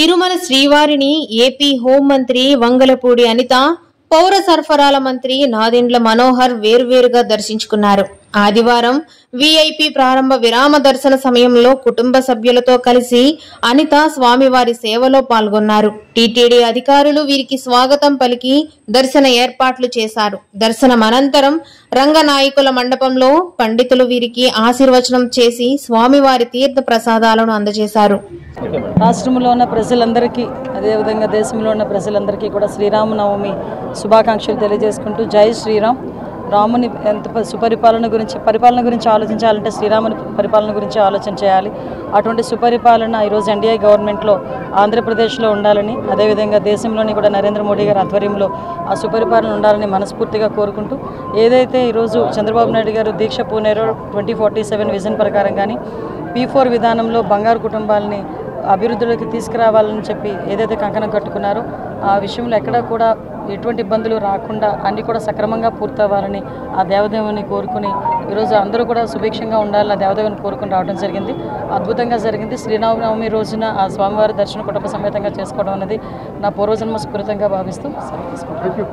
తిరుమల శ్రీవారిని ఏపీ హోంమంత్రి వంగలపూడి అనిత, పౌర సరఫరాల మంత్రి నాదెండ్ల మనోహర్ వేర్వేరుగా దర్శించుకున్నారు. ఆదివారం వీఐపీ ప్రారంభ విరామ దర్శన సమయంలో కుటుంబ సభ్యులతో కలిసి అనిత స్వామివారి సేవలో పాల్గొన్నారు. టీటీడీ అధికారులు వీరికి స్వాగతం పలికి దర్శన ఏర్పాట్లు చేశారు. దర్శనం అనంతరం రంగనాయకుల మండపంలో పండితులు వీరికి ఆశీర్వచనం చేసి స్వామివారి తీర్థ ప్రసాదాలను అందజేశారు. రాష్ట్రంలో ఉన్న ప్రజలందరికీ, అదేవిధంగా దేశంలో ఉన్న ప్రజలందరికీ కూడా శ్రీరామనవమి శుభాకాంక్షలు తెలియజేసుకుంటూ, జై శ్రీరామ్. రాముని ఎంత పరిపాలన గురించి ఆలోచించాలంటే శ్రీరాముని పరిపాలన గురించి ఆలోచన చేయాలి. అటువంటి సుపరిపాలన ఈరోజు ఎన్డీఏ గవర్నమెంట్లో ఆంధ్రప్రదేశ్లో ఉండాలని, అదేవిధంగా దేశంలోని కూడా నరేంద్ర మోడీ గారి ఆధ్వర్యంలో ఆ సుపరిపాలన ఉండాలని మనస్ఫూర్తిగా కోరుకుంటూ, ఏదైతే ఈరోజు చంద్రబాబు నాయుడు గారు దీక్ష పూనేరో 2047 విజన్ ప్రకారం కానీ P4 విధానంలో బంగారు కుటుంబాలని అభివృద్ధిలోకి తీసుకురావాలని చెప్పి ఏదైతే కంకణం కట్టుకున్నారో ఆ విషయంలో ఎక్కడా కూడా ఎటువంటి ఇబ్బందులు రాకుండా అన్నీ కూడా సక్రమంగా పూర్తవ్వాలని ఆ దేవదేవుని కోరుకుని ఈరోజు అందరూ కూడా సుభిక్షంగా ఉండాలని ఆ దేవదేవుని కోరుకుని రావడం జరిగింది. అద్భుతంగా జరిగింది. శ్రీరామనవమి రోజున ఆ స్వామివారి దర్శనం కుటుంబ సమేతంగా చేసుకోవడం అనేది నా పూర్వజన్మ స్ఫూర్తిగా భావిస్తూ సెలవు తీసుకుంటాను.